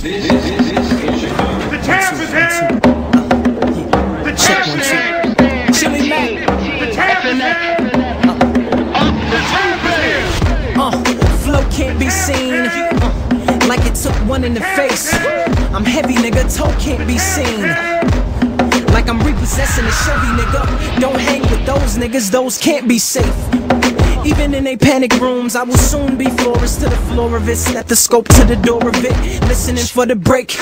The champ is here! The champ is here! Chili Mac. The champ is here! The champ is here! Flow can't be seen. Like it took one in the face. I'm heavy, nigga. Toe can't be seen. Like I'm repossessing a Chevy, nigga. Don't hang with those niggas. Those can't be safe. Even in they panic rooms, I will soon be florist to the floor of it, stethoscope to the door of it, listening for the break.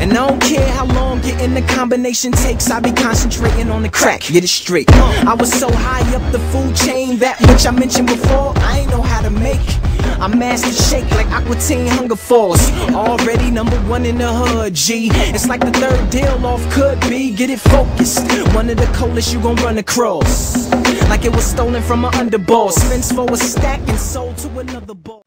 And I don't care how long getting the combination takes, I be concentrating on the crack, get it straight. I was so high up the food chain, that which I mentioned before, I ain't know how to make. I master shake like Aqua Teen Hunger Force. Already #1 in the hood, G. It's like the third deal off could be. Get it focused. One of the coldest you gon' run across. Like it was stolen from an underboss. Spins for a stack and sold to another boss.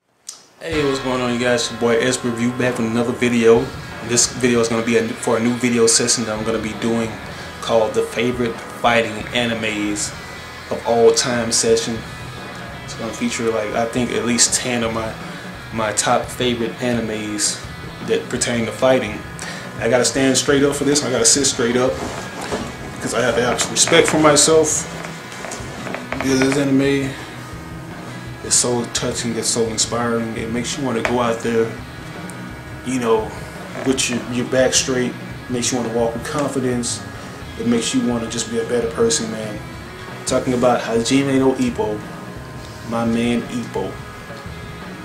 Hey, what's going on, you guys? It's your boy S Review back with another video. This video is going to be for a new video session that I'm going to be doing called the favorite fighting animes of all time session. It's going to feature like I think at least 10 of my top favorite animes that pertain to fighting. I got to stand straight up for this. I got to sit straight up because I have to have respect for myself. Because this anime is so touching, it's so inspiring. It makes you want to go out there, you know, with your back straight. Makes you want to walk with confidence. It makes you want to just be a better person, man. Talking about Hajime no Ippo, my man Ippo,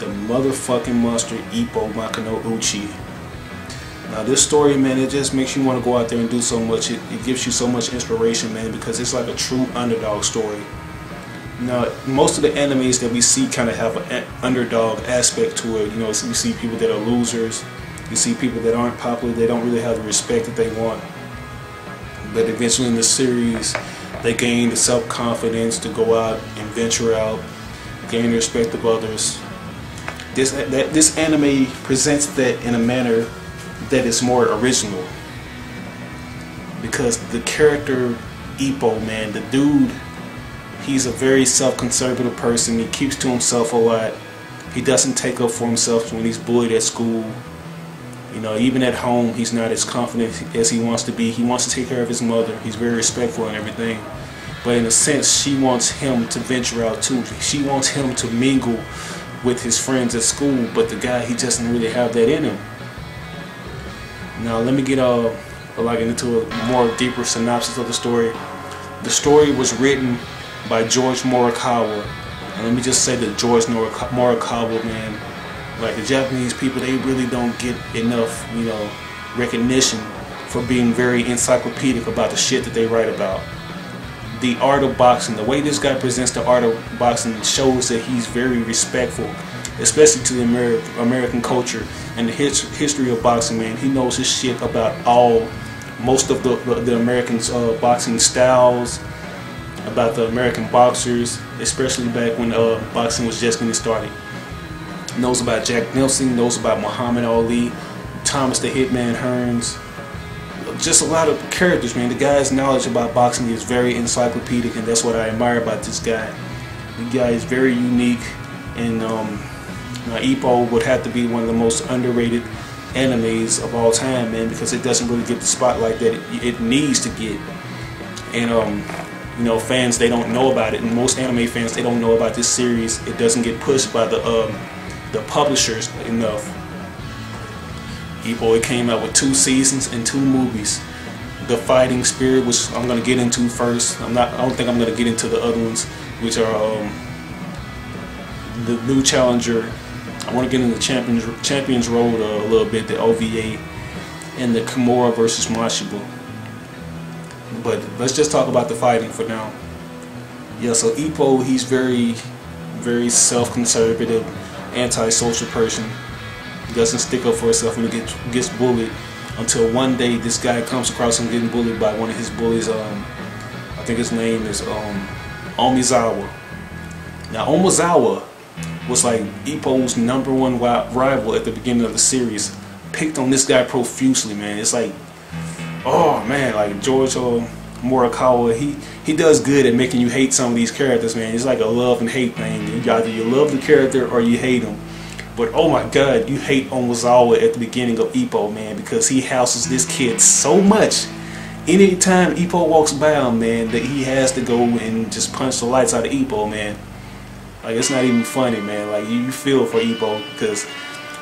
the motherfucking monster Ippo Makino Uchi. Now this story, man, it just makes you want to go out there and do so much. It gives you so much inspiration, man, because it's like a true underdog story. Now, most of the animes that we see kind of have an underdog aspect to it. You know, so you see people that are losers. You see people that aren't popular. They don't really have the respect that they want. But eventually in the series, they gain the self-confidence to go out and venture out, gain the respect of others. This anime presents that in a manner that is more original. Because the character Ippo, man, the dude, he's a very self-conservative person. He keeps to himself a lot. He doesn't take up for himself when he's bullied at school. You know, even at home, he's not as confident as he wants to be. He wants to take care of his mother. He's very respectful and everything. But in a sense, she wants him to venture out too. She wants him to mingle with his friends at school. But the guy, he doesn't really have that in him. Now, let me get like into a more deeper synopsis of the story. The story was written by George Morikawa, and let me just say that George Morikawa, man, like the Japanese people, they really don't get enough, you know, recognition for being very encyclopedic about the shit that they write about. The art of boxing, the way this guy presents the art of boxing shows that he's very respectful, especially to the American culture and the history of boxing, man. He knows his shit about most of the American boxing styles, about the American boxers, especially back when boxing was just getting started. Knows about Jack Nicholson, knows about Muhammad Ali, Thomas the Hitman Hearns, just a lot of characters, man. The guy's knowledge about boxing is very encyclopedic, and that's what I admire about this guy. The guy is very unique, and Ippo would have to be one of the most underrated animes of all time, man, because it doesn't really get the spotlight that it needs to get. And you know, fans, they don't know about it, and most anime fans, they don't know about this series. It doesn't get pushed by the publishers enough. Ippo, it came out with 2 seasons and 2 movies. The Fighting Spirit, which I'm gonna get into first. I don't think I'm gonna get into the other ones, which are the New Challenger. I want to get into Champions Road a little bit, the OVA, and the Kimura versus Mashiba. But let's just talk about the fighting for now. Yeah, so Ippo, he's very self-conservative, anti-social person. He doesn't stick up for himself when he gets bullied, until one day this guy comes across him getting bullied by one of his bullies. I think his name is Omizawa. Now Omizawa was like Ippo's #1 rival at the beginning of the series. Picked on this guy profusely, man. It's like, oh man, like George Morikawa, he does good at making you hate some of these characters, man. It's like a love and hate thing. Either you love the character or you hate him. But oh my god, you hate Omazawa at the beginning of Ippo, man, because he houses this kid so much. Anytime Ippo walks by him, man, that he has to go and just punch the lights out of Ippo, man. Like, it's not even funny, man. Like, you feel for Ippo, because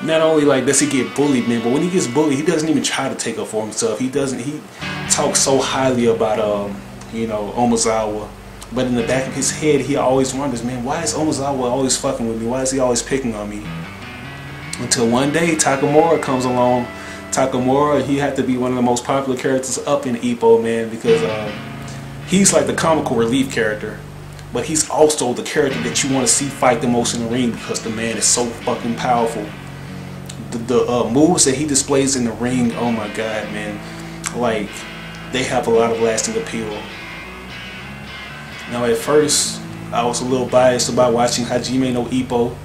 not only like does he get bullied, man, but when he gets bullied, he doesn't even try to take up for himself. He talks so highly about you know, Omazawa. But in the back of his head, he always wonders, man, why is Omazawa always fucking with me? Why is he always picking on me? Until one day, Takamura comes along. Takamura, he had to be one of the most popular characters up in Ippo, man, because he's like the comical relief character. But he's also the character that you want to see fight the most in the ring because the man is so fucking powerful. The moves that he displays in the ring, oh my god, man. Like, they have a lot of lasting appeal. Now, at first, I was a little biased about watching Hajime no Ippo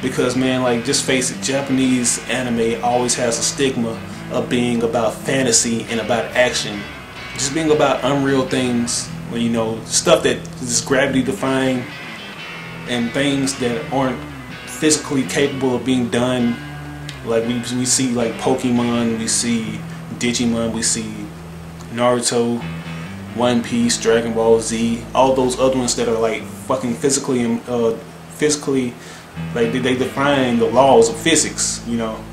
because, man, like, just face it, Japanese anime always has a stigma of being about fantasy and about action. Just being about unreal things, you know, stuff that is gravity defying and things that aren't physically capable of being done. Like we see like Pokemon, we see Digimon, we see Naruto, One Piece, Dragon Ball Z, all those other ones that are like fucking physically like they define the laws of physics, you know.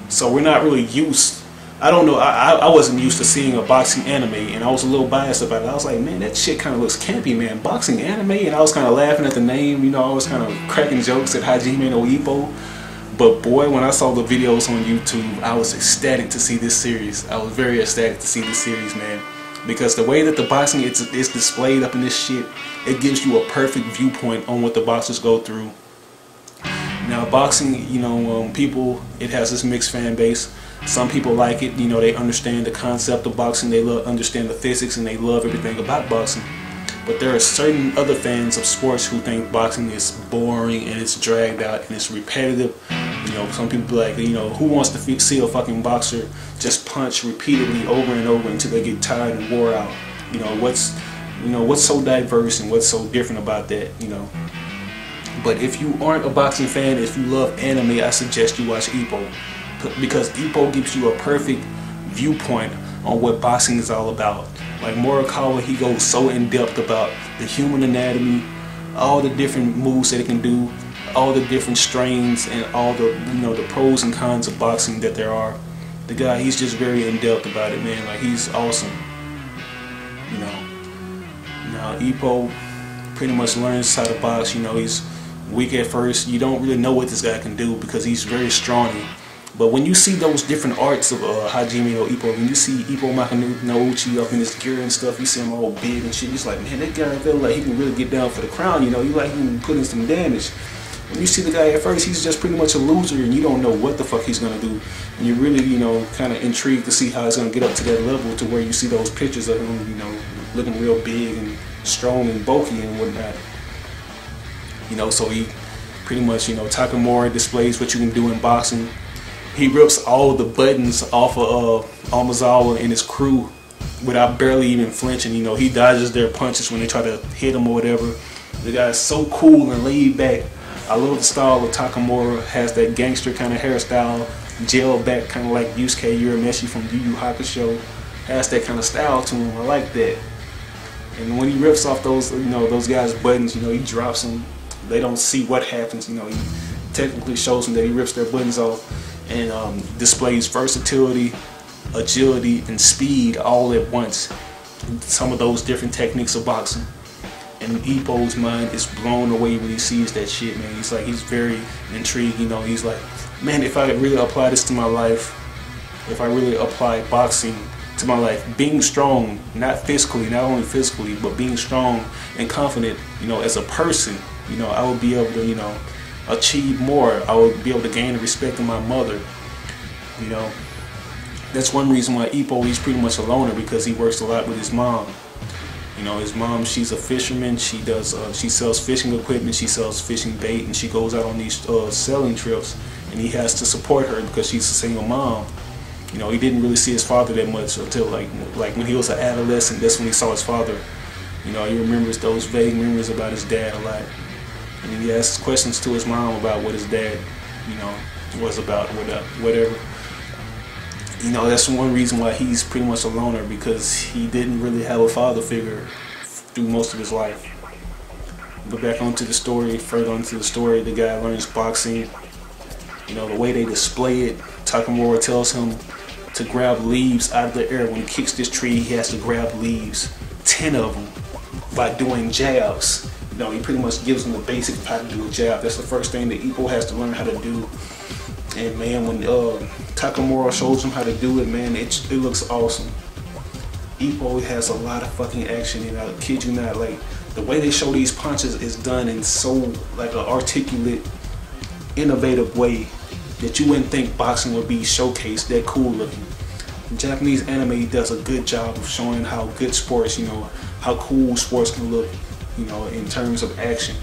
So we're not really used. I don't know. I wasn't used to seeing a boxing anime, and I was a little biased about it. I was like, man, that shit kind of looks campy, man. Boxing anime, and I was kind of laughing at the name. You know, I was kind of cracking jokes at Hajime no Ippo. But boy, when I saw the videos on YouTube, I was ecstatic to see this series. I was very ecstatic to see this series, man. Because the way that the boxing is displayed up in this shit, it gives you a perfect viewpoint on what the boxers go through. Now, boxing, you know, people, it has this mixed fan base. Some people like it, you know, they understand the concept of boxing, they understand the physics, and they love everything about boxing. But there are certain other fans of sports who think boxing is boring and it's dragged out and it's repetitive. You know, some people like, you know, who wants to see a fucking boxer just punch repeatedly over and over until they get tired and wore out? You know, what's so diverse and what's so different about that, you know? But if you aren't a boxing fan, if you love anime, I suggest you watch Ippo. Because Ippo gives you a perfect viewpoint on what boxing is all about. Like Morikawa, he goes so in depth about the human anatomy, all the different moves that it can do, all the different strains, and all the, you know, the pros and cons of boxing that there are. The guy, he's just very in depth about it, man. Like, he's awesome. You know. Now Ippo pretty much learns how to box. You know, he's weak at first. You don't really know what this guy can do because he's very strong. But when you see those different arts of Hajime no Ippo, when you see Ippo Makunouchi up in his gear and stuff, you see him all big and shit, he's like, man, that guy feel like he can really get down for the crown, you know, he like he can put in some damage. When you see the guy at first, he's just pretty much a loser and you don't know what the fuck he's gonna do. And you're really, you know, kind of intrigued to see how he's gonna get up to that level to where you see those pictures of him, you know, looking real big and strong and bulky and whatnot. You know, so he pretty much, you know, Takamura displays what you can do in boxing. He rips all the buttons off of Omazawa and his crew without barely even flinching. You know, he dodges their punches when they try to hit him or whatever. The guy's so cool and laid back. I love the style of Takamura. Has that gangster kind of hairstyle, gel back, kind of like Yusuke Urameshi from Yu Yu Hakusho. Has that kind of style to him. I like that. And when he rips off those, you know, those guys' buttons, you know, he drops them. They don't see what happens. You know, he technically shows them that he rips their buttons off. And displays versatility, agility, and speed all at once. Some of those different techniques of boxing. And Ippo's mind is blown away when he sees that shit, man. He's like, he's very intrigued, you know. He's like, man, if I really apply this to my life, if I really apply boxing to my life, being strong, not physically, not only physically, but being strong and confident, you know, as a person, you know, I would be able to, you know, achieve more. I would be able to gain the respect of my mother. You know, that's one reason why Ippo, he's pretty much a loner, because he works a lot with his mom. You know, his mom, she's a fisherman. She does, she sells fishing equipment. She sells fishing bait, and she goes out on these selling trips. And he has to support her because she's a single mom. You know, he didn't really see his father that much until like when he was an adolescent. That's when he saw his father. You know, he remembers those vague memories about his dad a lot. And he asks questions to his mom about what his dad you know, was about, whatever. You know, that's one reason why he's pretty much a loner, because he didn't really have a father figure through most of his life. Go back onto the story, further onto the story, the guy learns boxing. You know, the way they display it, Takamura tells him to grab leaves out of the air. When he kicks this tree, he has to grab leaves, 10 of them, by doing jabs. You know, he pretty much gives him the basic of how to do a jab. That's the first thing that Ippo has to learn how to do. And man, when Takamura shows him how to do it, man, it looks awesome. Ippo has a lot of fucking action, and I kid you not, like, the way they show these punches is done in so, like, an articulate, innovative way that you wouldn't think boxing would be showcased that cool looking. Japanese anime does a good job of showing how good sports, you know, how cool sports can look, you know, in terms of action.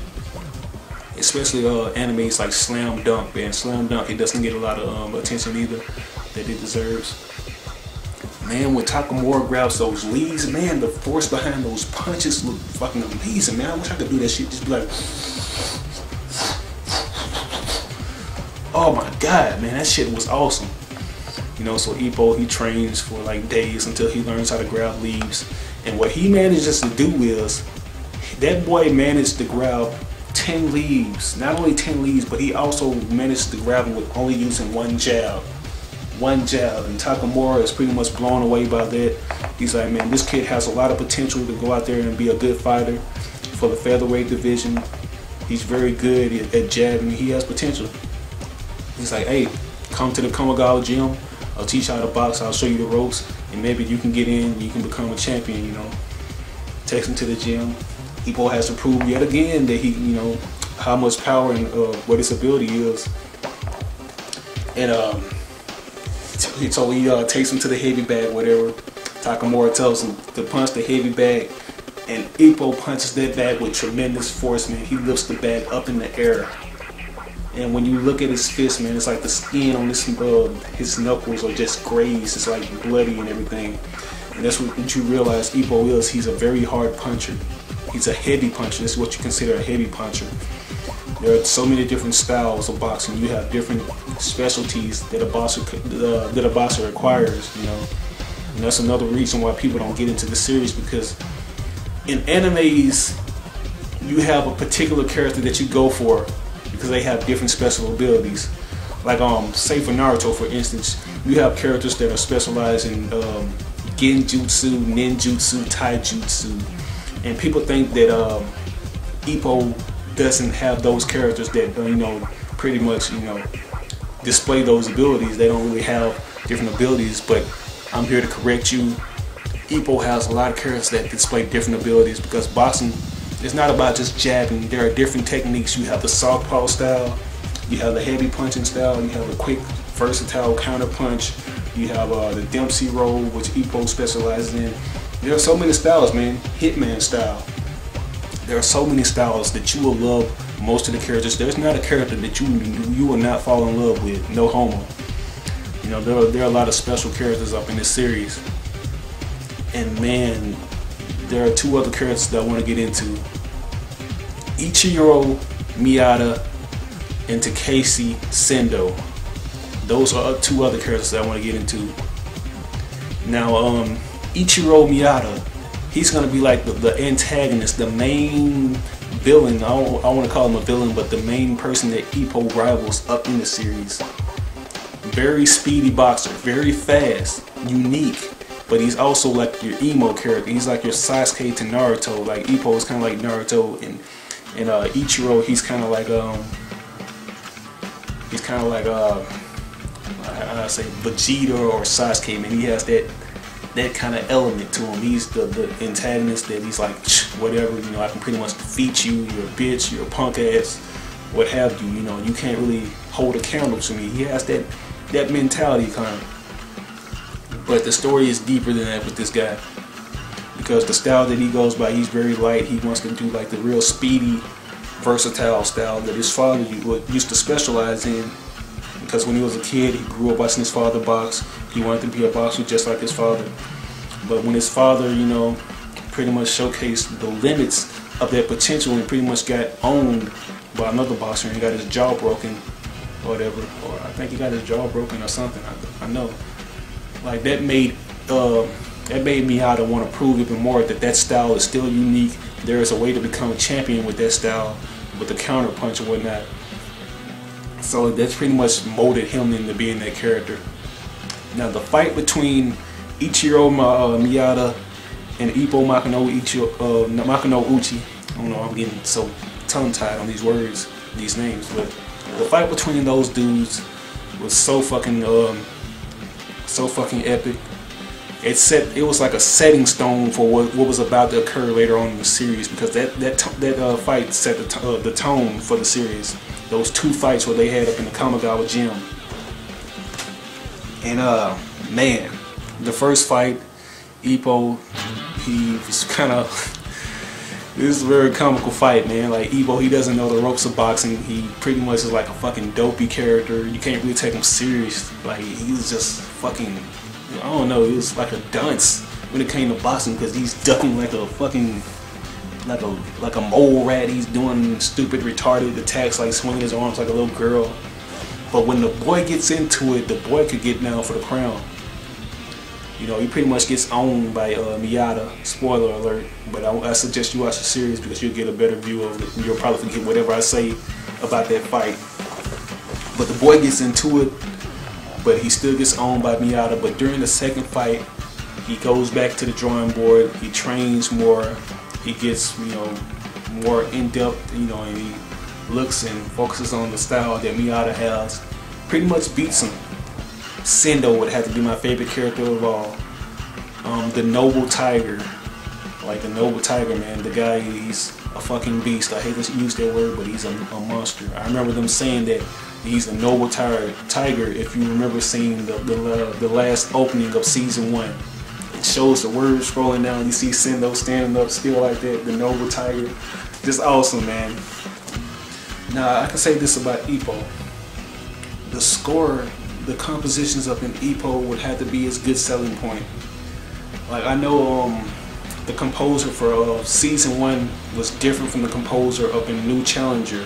Especially animes like Slam Dunk, man. Slam Dunk, it doesn't get a lot of attention either that it deserves. Man, when Takamura grabs those leads, man, the force behind those punches look fucking amazing, man. I wish I could do that shit. Just be like, oh my god, man, that shit was awesome. You know, so Ippo, he trains for like days until he learns how to grab leaves. And what he manages to do is, that boy managed to grab 10 leaves. Not only 10 leaves, but he also managed to grab them with only using one jab. One jab. And Takamura is pretty much blown away by that. He's like, man, this kid has a lot of potential to go out there and be a good fighter for the featherweight division. He's very good at jabbing. He has potential. He's like, hey, come to the Komagawa gym. I'll teach you how to box. I'll show you the ropes, and maybe you can get in. You can become a champion. You know, takes him to the gym. Ippo has to prove yet again that he, you know, how much power and what his ability is. And he takes him to the heavy bag, whatever. Takamura tells him to punch the heavy bag, and Ippo punches that bag with tremendous force, man. He lifts the bag up in the air. And when you look at his fist, man, it's like the skin on his knuckles are just grazed. It's like bloody and everything. And that's what you realize Ippo is. He's a very hard puncher. He's a heavy puncher. This is what you consider a heavy puncher. There are so many different styles of boxing. You have different specialties that a boxer acquires, you know. And that's another reason why people don't get into the series, because in animes, you have a particular character that you go for because they have different special abilities. Like, say for Naruto, for instance, you have characters that are specialized in genjutsu, ninjutsu, taijutsu, and people think that Ippo doesn't have those characters that you know, pretty much, you know, display those abilities. They don't really have different abilities, but I'm here to correct you. Ippo has a lot of characters that display different abilities, because boxing is not about just jabbing. There are different techniques. You have the southpaw style, you have the heavy punching style, you have the quick, versatile counter punch, you have the Dempsey roll, which Ippo specializes in. There are so many styles, man. Hitman style. There are so many styles that you will love most of the characters. There's not a character that you will not fall in love with. No homo. You know, there are a lot of special characters up in this series. And man, there are two other characters that I want to get into. Ichiro Miyata and Takeshi Sendo. Those are two other characters that I want to get into. Now, Ichiro Miyata, he's going to be like the antagonist, the main villain. I want to call him a villain, but the main person that Ippo rivals up in the series. Very speedy boxer, very fast, unique. But he's also like your emo character. He's like your Sasuke to Naruto. Like Ippo is kind of like Naruto, and Ichiro, he's kind of like I say Vegeta or Sasuke. Man, he has that kind of element to him. He's the antagonist that he's like, whatever, you know, I can pretty much defeat you. You're a bitch. You're a punk ass. What have you? You know, you can't really hold a candle to me. He has that mentality kind of. But the story is deeper than that with this guy, because the style that he goes by, he's very light. He wants to do like the real speedy, versatile style that his father used to specialize in, because when he was a kid, he grew up watching his father box. He wanted to be a boxer just like his father. But when his father, you know, pretty much showcased the limits of that potential and pretty much got owned by another boxer and got his jaw broken, or whatever, or I think he got his jaw broken or something. I know. Like that made Miyata want to prove even more that that style is still unique. There is a way to become a champion with that style, with the counter punch and whatnot. So that's pretty much molded him into being that character. Now the fight between Ichiro Miyata and Ippo Makino Uchi. I don't know, I'm getting so tongue-tied on these words, these names, but the fight between those dudes was so fucking epic. It was like a setting stone for what was about to occur later on in the series, because that fight set the tone for the series. Those two fights where they had up in the Kamigawa gym. And man, the first fight, Ippo, he was kind of, this is a very comical fight, man. Like Ippo, he doesn't know the ropes of boxing. He pretty much is like a fucking dopey character. You can't really take him serious. Like he was just fucking, I don't know, he was like a dunce when it came to boxing, because he's ducking like a fucking, like a mole rat. He's doing stupid retarded attacks, like swinging his arms like a little girl. But when the boy gets into it, the boy could get down for the crown. You know, he pretty much gets owned by Miyata. Spoiler alert. But I suggest you watch the series, because you'll get a better view of it. You'll probably forget whatever I say about that fight. But the boy gets into it, but he still gets owned by Miyata. But during the second fight, he goes back to the drawing board. He trains more. He gets, you know, more in-depth, you know, and he looks and focuses on the style that Miyata has. Pretty much beats him. Sendo would have to be my favorite character of all. The Noble Tiger. Like the Noble Tiger, man. The guy, he's a fucking beast. I hate to use that word, but he's a monster. I remember them saying that he's a Noble Tiger if you remember seeing the last opening of season 1. It shows the words scrolling down. You see Sendo standing up still like that. The Noble Tiger. Just awesome, man. Now, I can say this about Ippo. The score, the compositions up in Ippo would have to be his good selling point. Like, I know the composer for season 1 was different from the composer up in New Challenger.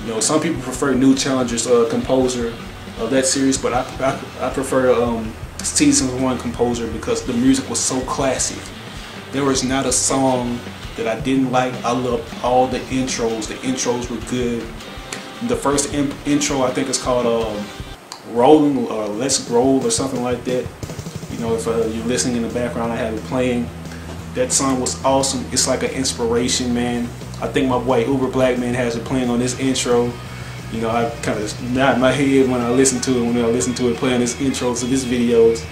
You know, some people prefer New Challenger's composer of that series, but I prefer season 1 composer, because the music was so classic. There was not a song that I didn't like. I loved all the intros. The intros were good. The first intro, I think it's called Rolling, or Let's Roll, or something like that. You know, if you're listening in the background, I have it playing. That song was awesome. It's like an inspiration, man. I think my boy Uber Black Man has it playing on this intro. You know, I kind of nod my head when I listen to it, playing this intros to this videos.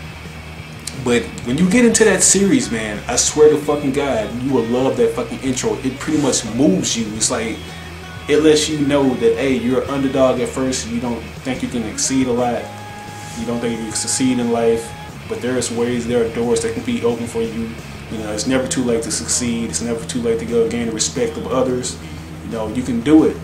But when you get into that series, man, I swear to fucking God, you will love that fucking intro. It pretty much moves you. It's like, it lets you know that, hey, you're an underdog at first. You don't think you can exceed a lot. You don't think you can succeed in life. But there's ways, there are doors that can be open for you. You know, it's never too late to succeed. It's never too late to go gain the respect of others. You know, you can do it.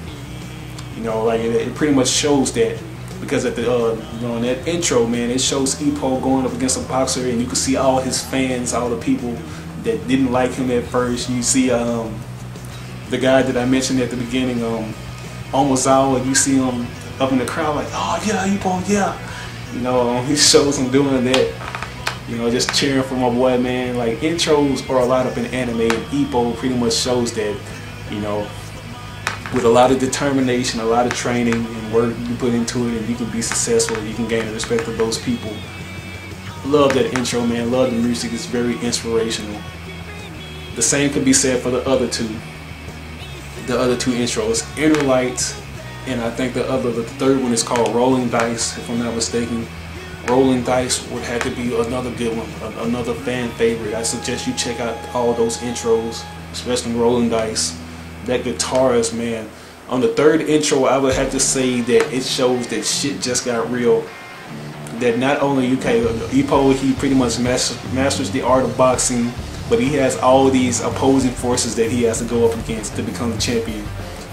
You know, like it pretty much shows that, because at the you know, in that intro, man, it shows Ippo going up against a boxer, and you can see all his fans, all the people that didn't like him at first. You see the guy that I mentioned at the beginning, Omozawa. You see him up in the crowd like, oh yeah, Ippo, yeah. You know, he shows him doing that. You know, just cheering for my boy, man. Like, intros are a lot up in anime, and Ippo pretty much shows that, you know, with a lot of determination, a lot of training and work you put into it, and you can be successful, you can gain the respect of those people. Love that intro, man. Love the music. It's very inspirational. The same could be said for the other two intros, Inner Light, and I think the third one is called Rolling Dice, if I'm not mistaken. Rolling Dice would have to be another good one, another fan favorite. I suggest you check out all those intros, especially Rolling Dice. That guitarist, man. On the third intro, I would have to say that it shows that shit just got real. That not only Ippo, he pretty much masters the art of boxing, but he has all these opposing forces that he has to go up against to become the champion.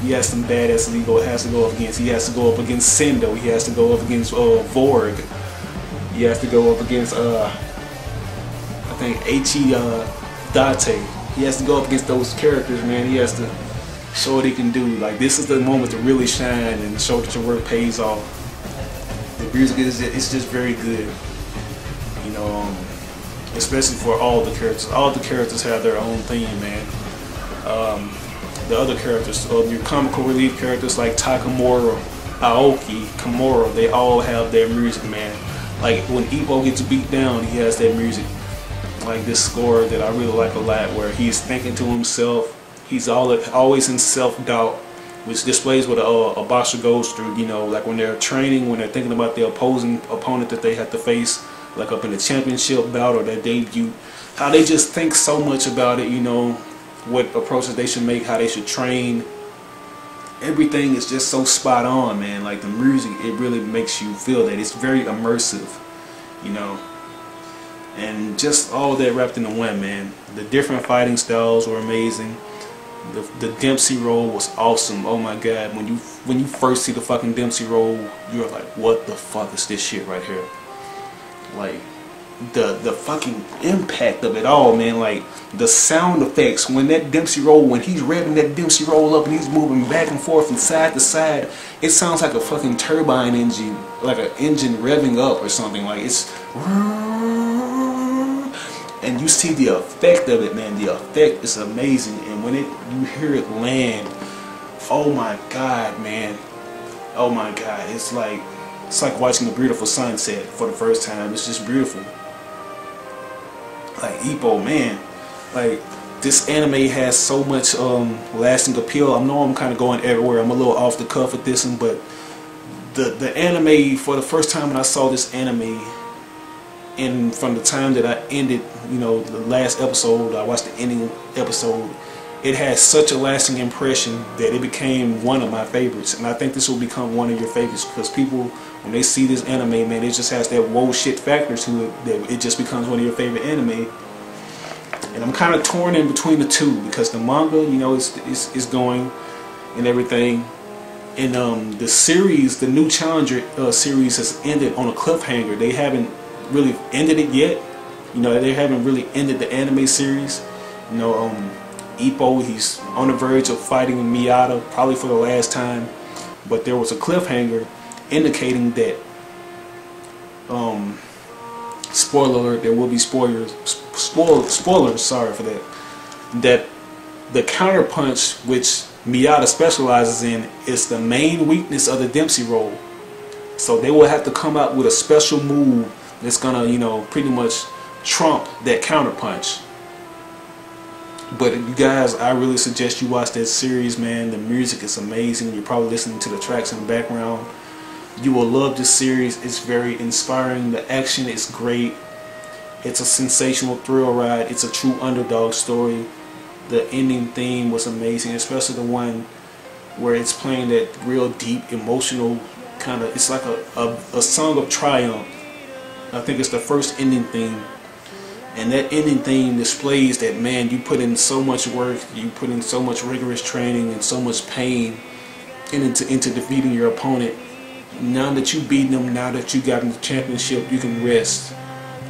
He has some badasses he has to go up against. He has to go up against Sendo. He has to go up against Vorg. He has to go up against I think Date. He has to go up against those characters, man. He has to show what he can do. Like, this is the moment to really shine and show that your work pays off. The music is, it's just very good, you know, especially for all the characters. All the characters have their own theme, man. The other characters, your comical relief characters like Takamura, Aoki, Kimura, they all have their music, man. Like, when Ippo gets beat down, he has that music. Like this score that I really like a lot, where he's thinking to himself. He's always in self-doubt, which displays what a boxer goes through, you know, like when they're training, when they're thinking about the opposing opponent that they have to face, like up in the championship bout or their debut, how they just think so much about it, you know, what approaches they should make, how they should train. Everything is just so spot on, man. Like, the music, it really makes you feel that. It's very immersive, you know. And just all that wrapped into one, man. The different fighting styles were amazing. The Dempsey roll was awesome. Oh my god, when you first see the fucking Dempsey roll, you're like, what the fuck is this shit right here? Like, the fucking impact of it all, man. Like, the sound effects when that Dempsey roll, when he's revving that Dempsey roll up and he's moving back and forth from side to side, it sounds like a fucking turbine engine, like an engine revving up or something. Like, it's, and you see the effect of it, man. The effect is amazing, and when you hear it land, oh my god, man. Oh my god, it's like watching a beautiful sunset for the first time. It's just beautiful. Like, Ippo, man, like, this anime has so much lasting appeal. I know I'm kind of going everywhere. I'm a little off the cuff with this one, but the anime, for the first time when I saw this anime, and from the time that I ended, you know, the last episode, I watched the ending episode, it had such a lasting impression that it became one of my favorites. And I think this will become one of your favorites, because people, when they see this anime, man, it just has that whoa shit factor to it, that it just becomes one of your favorite anime. And I'm kind of torn in between the two, because the manga, you know, is going and everything. And the series, the new Challenger series, has ended on a cliffhanger. They haven't really ended it yet. You know, they haven't really ended the anime series. You know, Ippo, he's on the verge of fighting Miyata, probably for the last time. But there was a cliffhanger indicating that, spoiler alert, there will be spoilers, sorry for that, that the counterpunch, which Miyata specializes in, is the main weakness of the Dempsey roll. So they will have to come out with a special move that's gonna, you know, pretty much trump that counterpunch. But you guys, I really suggest you watch that series, man. The music is amazing. You're probably listening to the tracks in the background. You will love this series. It's very inspiring. The action is great. It's a sensational thrill ride. It's a true underdog story. The ending theme was amazing, especially the one where it's playing that real deep, emotional kind of, it's like a song of triumph. I think it's the first ending theme. And that ending theme displays that, man, you put in so much work, you put in so much rigorous training and so much pain into defeating your opponent. Now that you beat them, now that you got in the championship, you can rest.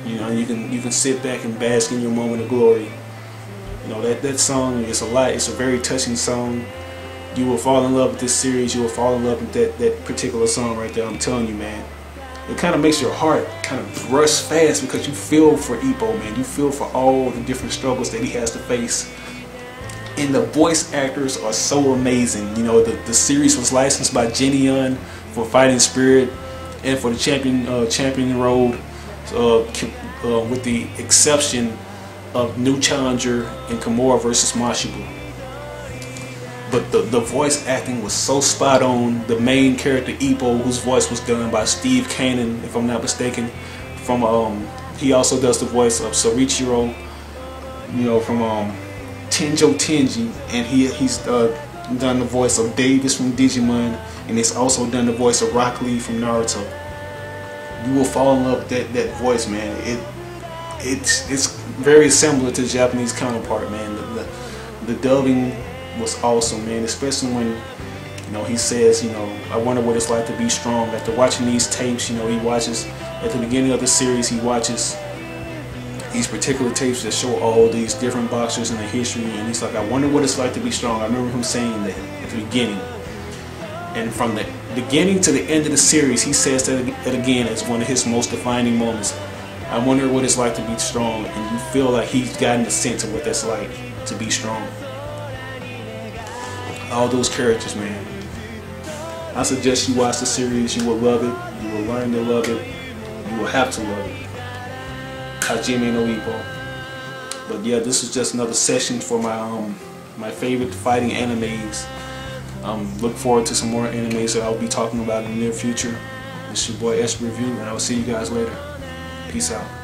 You know, you can sit back and bask in your moment of glory. You know, that song is a lot. It's a very touching song. You will fall in love with this series. You will fall in love with that particular song right there. I'm telling you, man. It kind of makes your heart kind of rush fast, because you feel for Ippo, man. You feel for all the different struggles that he has to face. And the voice actors are so amazing. You know, the series was licensed by Genion for Fighting Spirit and for the Champion Road, with the exception of New Challenger and Kimura versus Mashibu. But the voice acting was so spot on. The main character, Ippo, whose voice was done by Steve Kanan, if I'm not mistaken, from he also does the voice of Sorichiro, you know, from Tenjo Tenji, and he's done the voice of Davis from Digimon, and he's also done the voice of Rock Lee from Naruto. You will fall in love with that voice, man. It's very similar to the Japanese counterpart, man. The dubbing was awesome, man, especially when, you know, he says, you know, I wonder what it's like to be strong. After watching these tapes, you know, he watches, at the beginning of the series, he watches these particular tapes that show all these different boxers in the history, and he's like, I wonder what it's like to be strong. I remember him saying that at the beginning. And from the beginning to the end of the series, he says that again as one of his most defining moments. I wonder what it's like to be strong, and you feel like he's gotten a sense of what that's like to be strong. All those characters, man. I suggest you watch the series. You will love it. You will learn to love it. You will have to love it. Hajime no Ippo. But yeah, this is just another session for my favorite fighting animes. Look forward to some more animes that I'll be talking about in the near future. It's your boy S Review, and I will see you guys later. Peace out.